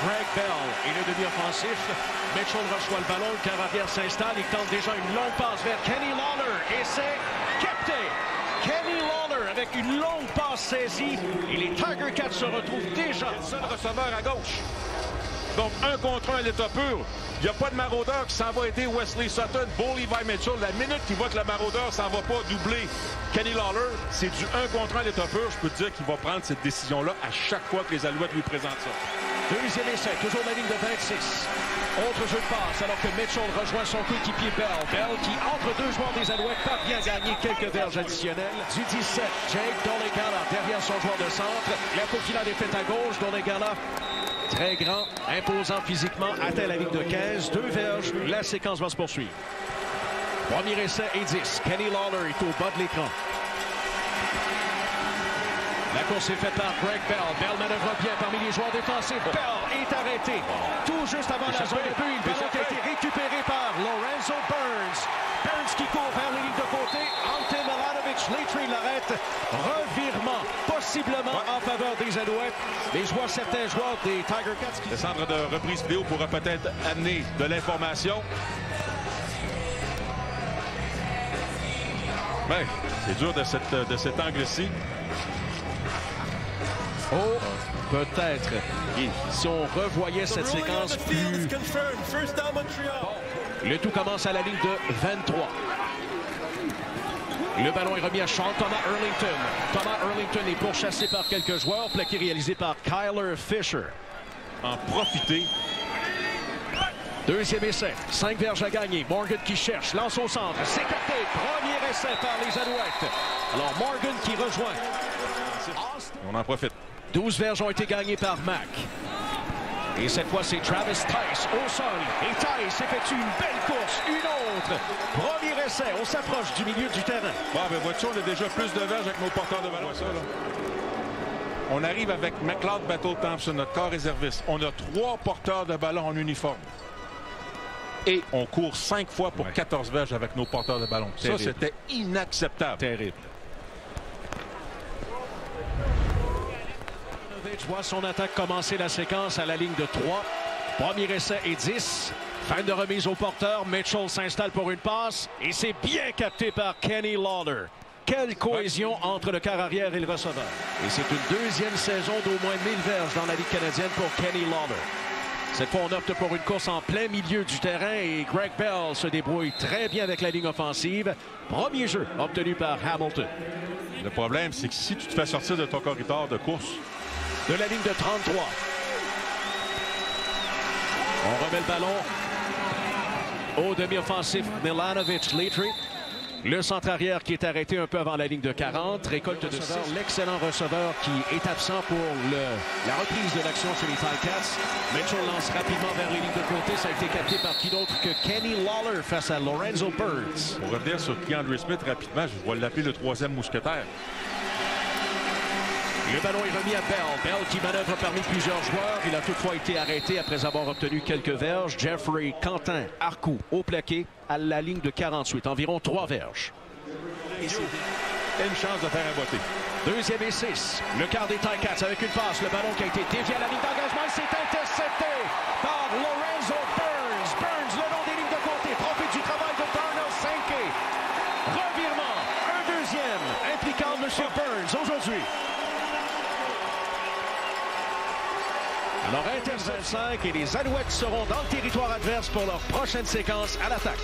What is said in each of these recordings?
Greg Bell et le demi-offensif. Mitchell reçoit le ballon, le carrière s'installe. Il tente déjà une longue passe vers Kenny Lawler et c'est capté. Kenny Lawler avec une longue passe saisie et les Tiger Cats se retrouvent déjà. Le seul receveur à gauche. Donc, un contre un à l'état pur. Il n'y a pas de maraudeur qui s'en va aider Wesley Sutton. Beau Levi Mitchell, la minute qu'il voit que le maraudeur s'en va pas doubler Kenny Lawler, c'est du 1 contre 1 à l'état pur. Je peux te dire qu'il va prendre cette décision-là à chaque fois que les Alouettes lui présentent ça. Deuxième essai, toujours la ligne de 26. Autre jeu de passe alors que Mitchell rejoint son coéquipier Bell. Bell qui, entre deux joueurs des Alouettes, parvient à gagner quelques verges additionnelles. Du 17, Jake Dolegala derrière son joueur de centre. La faufilade est faite à gauche. Dolegala, très grand, imposant physiquement, atteint la ligne de 15. 2 verges, la séquence va se poursuivre. Premier essai et 10. Kenny Lawler est au bas de l'écran. La course est faite par Greg Bell. Bell manœuvre bien parmi les joueurs défensifs. Bell est arrêté. Tout juste avant la zone de but. Le ballon qui a été récupéré par Lorenzo Burns. Burns qui court vers les lignes de côté. Ante Milanovic, Latry l'arrête. Revirement, possiblement en faveur des Alouettes. Mais je vois certains joueurs des Tiger Cats qui... Le centre de reprise vidéo pourra peut-être amener de l'information. Ben, c'est dur de cet angle-ci. Oh, peut-être. Si on revoyait cette séquence plus... Le tout commence à la ligne de 23. Le ballon est remis à Sean Thomas Erlington. Thomas Erlington est pourchassé par quelques joueurs. Plaqué réalisé par Kyler Fisher. En profiter. Deuxième essai. 5 verges à gagner. Morgan qui cherche. Lance au centre. C'est capté. Premier essai par les Alouettes. Alors Morgan qui rejoint. On en profite. 12 verges ont été gagnés par Mack. Et cette fois, c'est Travis Tice au sol. Et Tice effectue une belle course. Une autre. Premier essai. On s'approche du milieu du terrain. Bon, ben vois-tu, on a déjà plus de verges avec nos porteurs de ballon. Ça, là. On arrive avec McLeod Battle Thompson, notre corps réserviste. On a 3 porteurs de ballon en uniforme. Et on court 5 fois pour 14 verges avec nos porteurs de ballon. Terrible. Ça, c'était inacceptable. Terrible. Voit son attaque commencer la séquence à la ligne de 3. Premier essai et 10. Fin de remise au porteur. Mitchell s'installe pour une passe. Et c'est bien capté par Kenny Lawler. Quelle cohésion entre le quart arrière et le receveur. Et c'est une deuxième saison d'au moins 1000 verges dans la Ligue canadienne pour Kenny Lawler. Cette fois, on opte pour une course en plein milieu du terrain et Greg Bell se débrouille très bien avec la ligne offensive. Premier jeu obtenu par Hamilton. Le problème, c'est que si tu te fais sortir de ton corridor de course, de la ligne de 33. On remet le ballon au demi-offensif Milanovic Latry. Le centre arrière qui est arrêté un peu avant la ligne de 40. Récolte de receveur, l'excellent receveur qui est absent pour la reprise de l'action chez les Ticats. Mitchell lance rapidement vers les lignes de côté. Ça a été capté par qui d'autre que Kenny Lawler face à Lorenzo Burns. Pour revenir sur Keandre Smith rapidement, je vais l'appeler le 3e mousquetaire. Le ballon est remis à Bell. Bell qui manœuvre parmi plusieurs joueurs. Il a toutefois été arrêté après avoir obtenu quelques verges. Jeffrey Quentin Arcou au plaqué à la ligne de 48. Environ 3 verges. Une chance de faire un beauté. Deuxième et 6. Le quart des Ticats avec une passe. Le ballon qui a été dévié à la ligne d'engagement. Il s'est intercepté par Lorenzo Burns. Burns le long des lignes de côté. Profite du travail de Darnell Sankey. Revirement. Un deuxième impliquant M. Burns aujourd'hui. Alors, interception 5 et les Alouettes seront dans le territoire adverse pour leur prochaine séquence à l'attaque.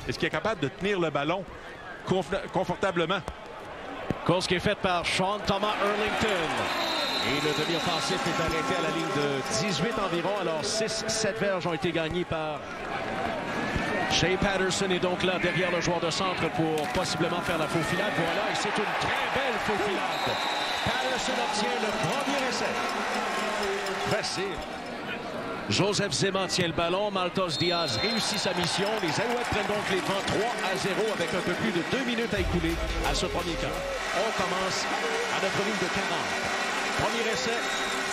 Est-ce qu'il est capable de tenir le ballon confortablement? Course qui est faite par Sean Thomas Erlington. Et le demi-offensif est arrêté à la ligne de 18 environ. Alors, 6-7 verges ont été gagnés par Shea Patterson est donc là derrière le joueur de centre pour possiblement faire la faufilade. Voilà, et c'est une très belle faufilade. Patterson obtient le premier essai. Facile. Joseph Zema tient le ballon. Maltos Diaz réussit sa mission. Les Alouettes prennent donc les devants 3-0 avec un peu plus de 2 minutes à écouler à ce premier quart. On commence à notre ligne de 40. Premier essai,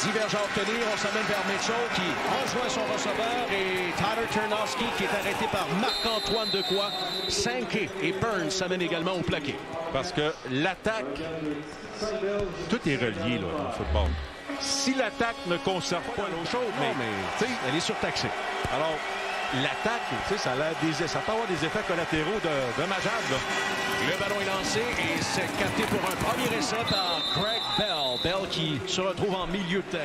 10 verges à obtenir. On s'amène vers Mitchell qui rejoint son receveur et Tyler Ternowski qui est arrêté par Marc-Antoine Dequoy. Sankey et Burns s'amènent également au plaqué. Parce que l'attaque, tout est relié là, dans le football. Si l'attaque ne conserve pas l'autre chose, mais elle est surtaxée. Alors, l'attaque, ça peut avoir des effets collatéraux dommageables. Le ballon est lancé et c'est capté pour un premier essai par Greg Bell. Bell qui se retrouve en milieu de terrain.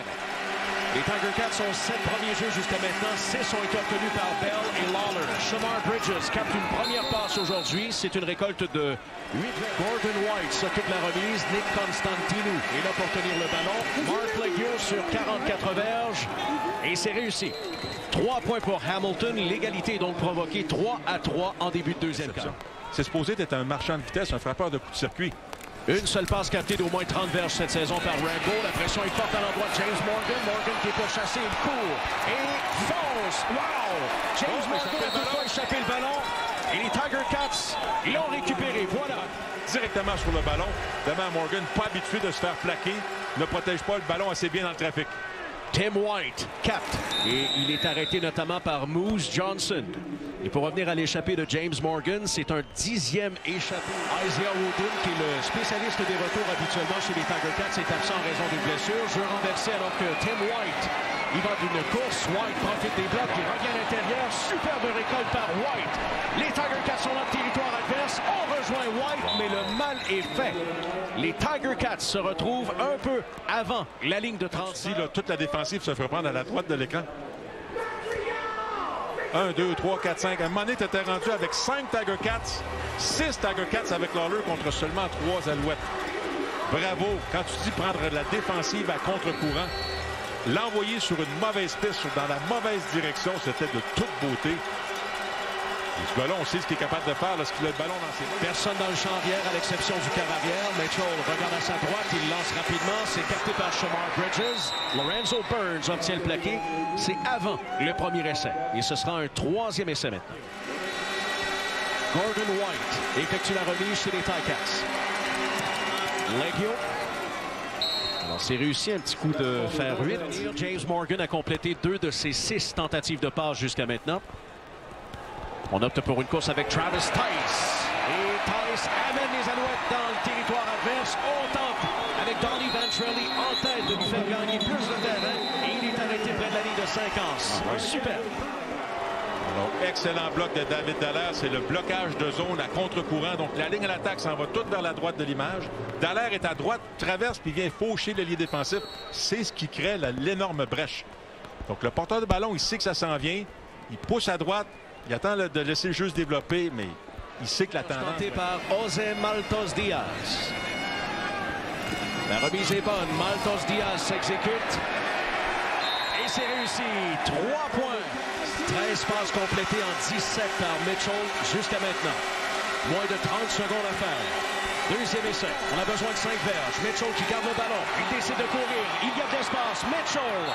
Les Tiger Cats ont 7 premiers jeux jusqu'à maintenant. 6 ont été obtenus par Bell et Lawler. Shamar Bridges capte une première passe aujourd'hui. C'est une récolte de 8. Gordon White s'occupe de la remise. Nick Constantino est là pour tenir le ballon. Mark Leggio sur 44 verges. Et c'est réussi. 3 points pour Hamilton. L'égalité est donc provoquée 3-3 en début de deuxième quart. C'est supposé être un marchand de vitesse, un frappeur de coup de circuit. Une seule passe captée d'au moins 30 verges cette saison par Rango. La pression est forte à l'endroit de James Morgan. Morgan qui est pourchassé, il court et fonce. Wow! James Morgan a toutefois échappé le ballon. Et les Tiger Cats l'ont récupéré. Voilà. Directement sur le ballon. Demain, Morgan, pas habitué de se faire plaquer, ne protège pas le ballon assez bien dans le trafic. Tim White capte. Et il est arrêté notamment par Moose Johnson. Et pour revenir à l'échappée de James Morgan, c'est un 10e échappé. Isaiah Woodin, qui est le spécialiste des retours habituellement chez les Tiger Cats, est absent en raison d'une blessure. Jeu renversé alors que Tim White, il va d'une course. White profite des blocs, il revient à l'intérieur. Superbe récolte par White. Les Tiger Cats sont dans le territoire adverse. On rejoint White, mais le mal est fait. Les Tiger Cats se retrouvent un peu avant la ligne de 30. Si là, toute la défensive se fait prendre à la droite de l'écran. 1, 2, 3, 4, 5. À un moment donné, tu étais rendu avec 5 Tiger Cats, 6 Tiger Cats avec Lawler contre seulement 3 Alouettes. Bravo. Quand tu dis prendre la défensive à contre-courant, l'envoyer sur une mauvaise piste, dans la mauvaise direction, c'était de toute beauté. Et ce gars-là, on sait ce qu'il est capable de faire lorsqu'il a le ballon dans ses mains. Personne dans le champ arrière à l'exception du quart arrière. Mitchell regarde à sa droite, il lance rapidement. C'est capté par Shamar Bridges. Lorenzo Burns obtient le plaqué. C'est avant le premier essai. Et ce sera un 3e essai maintenant. Gordon White effectue la remise chez les Ticats. Leggio. Alors, c'est réussi un petit coup de fer 8. James Morgan a complété 2 de ses 6 tentatives de passe jusqu'à maintenant. On opte pour une course avec Travis Tice. Et Tice amène les Alouettes dans le territoire adverse. On tente avec Donnie Ventrelli en tête de lui faire gagner plus de terrain. Et il est arrêté près de la ligne de 50. Super. Alors, excellent bloc de David Dallaire. C'est le blocage de zone à contre-courant. Donc, la ligne à l'attaque s'en va toute vers la droite de l'image. Dallaire est à droite, traverse puis vient faucher l'ailier défensif. C'est ce qui crée l'énorme brèche. Donc, le porteur de ballon, il sait que ça s'en vient. Il pousse à droite. Il attend de laisser le jeu se développer, mais il sait que la tendance... Tenté par José Maltos Diaz. La remise est bonne. Maltos Diaz s'exécute. Et c'est réussi. 3 points. 13 passes complétées en 17 par Mitchell jusqu'à maintenant. Moins de 30 secondes à faire. Deuxième essai. On a besoin de 5 verges. Mitchell qui garde le ballon. Il décide de courir. Il y a de l'espace. Mitchell.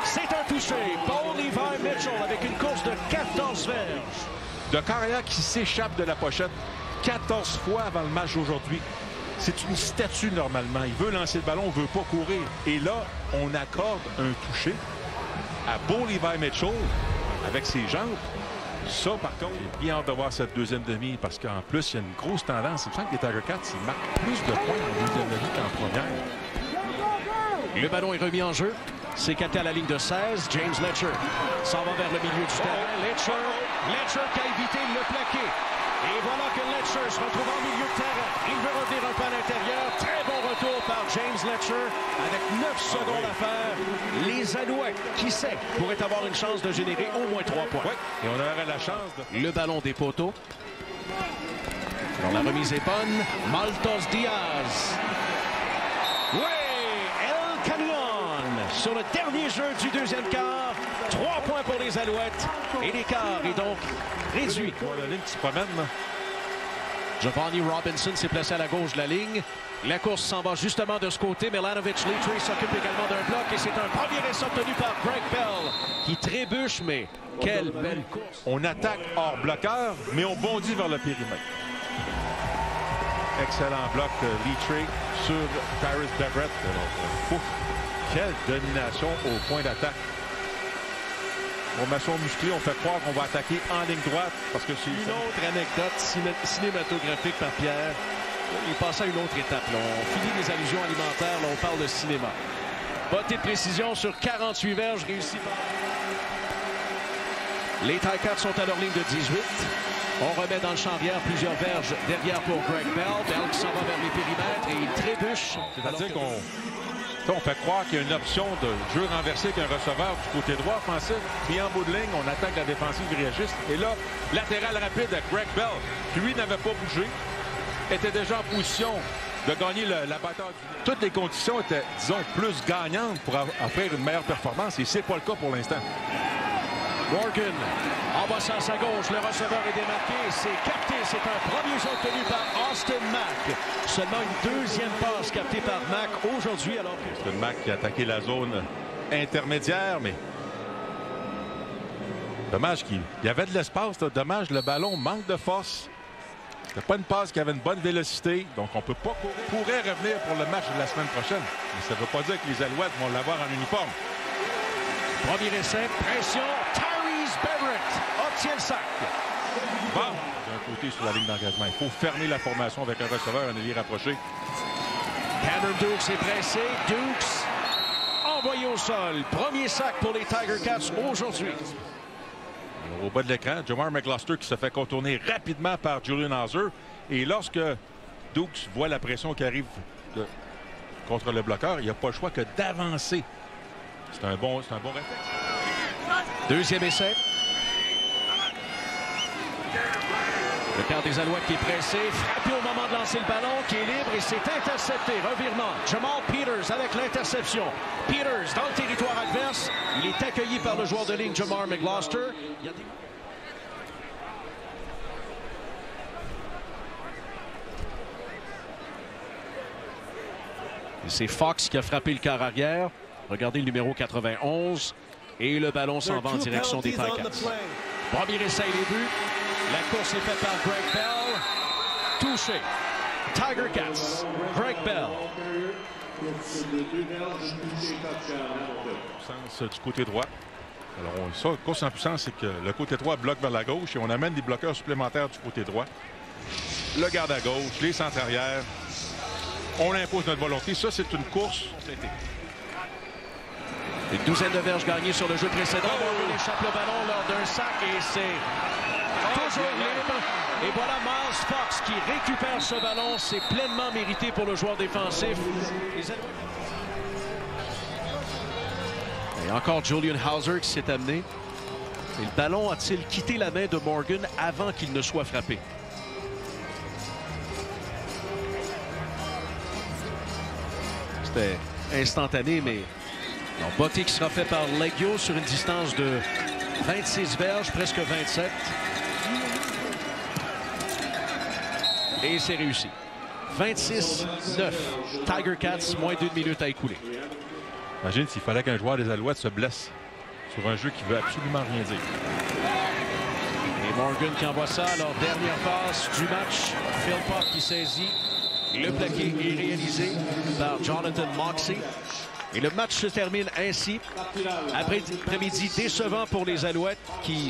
C'est un touché. Paul Levi Mitchell avec une course de 14 verges. De carrière qui s'échappe de la pochette 14 fois avant le match d'aujourd'hui. C'est une statue normalement. Il veut lancer le ballon, on ne veut pas courir. Et là, on accorde un touché à Bo Levi Mitchell avec ses jambes. Ça, par contre, j'ai bien hâte de voir cette deuxième demi parce qu'en plus, il y a une grosse tendance. Il me semble que les Tiger Cats, ils marquent plus de points en deuxième demi qu'en première. Le ballon est remis en jeu. C'est capté à la ligne de 16. James Letcher s'en va vers le milieu du terrain. Letcher qui a évité le plaqué. Et voilà que Letcher se retrouve en milieu de terrain. Il veut revenir un peu à l'intérieur. Très bon retour par James Letcher avec 9 secondes à faire. Les Alouettes, qui sait, pourraient avoir une chance de générer au moins 3 points. Oui, et on aurait la chance de... Le ballon des poteaux. Alors la remise est bonne. Maltos Diaz. Oui! El Canyon sur le dernier jeu du deuxième quart. 3 points pour les Alouettes. Et l'écart est donc réduit. La ligne qui se promène. Giovanni Robinson s'est placé à la gauche de la ligne. La course s'en va justement de ce côté. Milanovic Littré s'occupe également d'un bloc. Et c'est un premier essai obtenu par Greg Bell qui trébuche, mais quelle belle course. On attaque hors bloqueur, mais on bondit vers le périmètre. Excellent bloc de Littré sur Paris Beverett. Quelle domination au point d'attaque. Formation musclée, on fait croire qu'on va attaquer en ligne droite parce que c'est une autre anecdote cinématographique par Pierre. Il passe à une autre étape. Là. On finit les allusions alimentaires. Là, on parle de cinéma. Botte de précision sur 48 verges réussi par... Les Ticats sont à leur ligne de 18. On remet dans le champ arrière plusieurs verges derrière pour Greg Bell. Bell qui s'en va vers les périmètres et il trébuche. C'est-à-dire qu'on fait croire qu'il y a une option de jeu renversé qu'un receveur du côté droit offensif. Puis en bout de ligne, on attaque la défensive réagiste. Et là, latéral rapide à Greg Bell, qui lui n'avait pas bougé, était déjà en position de gagner la bataille. Toutes les conditions étaient, disons, plus gagnantes pour offrir une meilleure performance. Et c'est pas le cas pour l'instant. Morgan en bas à sa gauche, le receveur est démarqué, c'est capté, c'est un premier jeu obtenu par Austin Mack. Seulement une deuxième passe captée par Mack aujourd'hui. Alors que... Austin Mack qui a attaqué la zone intermédiaire, mais dommage qu'il y avait de l'espace, dommage le ballon manque de force. C'était pas une passe qui avait une bonne vélocité, donc on peut pas courir. Pourrait revenir pour le match de la semaine prochaine, mais ça ne veut pas dire que les Alouettes vont l'avoir en uniforme. Premier essai, pression, Tyrese Beverett obtient le sac. Bon, d'un côté sur la ligne d'engagement, il faut fermer la formation avec un receveur, un ailier rapproché. Cameron Dukes est pressé, Dukes envoyé au sol. Premier sac pour les Tiger Cats aujourd'hui. Au bas de l'écran, Jamar McGloster qui se fait contourner rapidement par Julian Hauser. Et lorsque Dukes voit la pression qui arrive contre le bloqueur, il n'a pas le choix que d'avancer. C'est un bon réflexe. Deuxième essai. Le quart des Alouettes qui est pressé, frappé au moment de lancer le ballon, qui est libre et c'est intercepté. Revirement. Jamal Peters avec l'interception. Peters dans le territoire adverse. Il est accueilli par le joueur de ligne Jamar McGloster. C'est Fox qui a frappé le quart arrière. Regardez le numéro 91. Et le ballon s'en va en direction des Ticats. Premier essai, les buts. La course est faite par Greg Bell. Touché. Tiger Cats. Greg Bell. Puissance du côté droit. Alors, ça, course en puissance, c'est que le côté droit bloque vers la gauche et on amène des bloqueurs supplémentaires du côté droit. Le garde à gauche, les centres arrière. On impose notre volonté. Ça, c'est une course. Une douzaine de verges gagnées sur le jeu précédent. On échappe le ballon lors d'un sac et c'est toujours libre. Et voilà Miles Fox qui récupère ce ballon. C'est pleinement mérité pour le joueur défensif. Et encore Julian Hauser qui s'est amené. Et le ballon a-t-il quitté la main de Morgan avant qu'il ne soit frappé? C'était instantané, mais botté qui sera fait par Leggio sur une distance de 26 verges, presque 27. Et c'est réussi. 26-9. Tiger Cats, moins d'une minute à écouler. Imagine s'il fallait qu'un joueur des Alouettes se blesse sur un jeu qui veut absolument rien dire. Et Morgan qui envoie ça. Alors, dernière passe du match. Philpott qui saisit. Le plaqué est réalisé par Jonathan Moxey. Et le match se termine ainsi. Après-midi décevant pour les Alouettes qui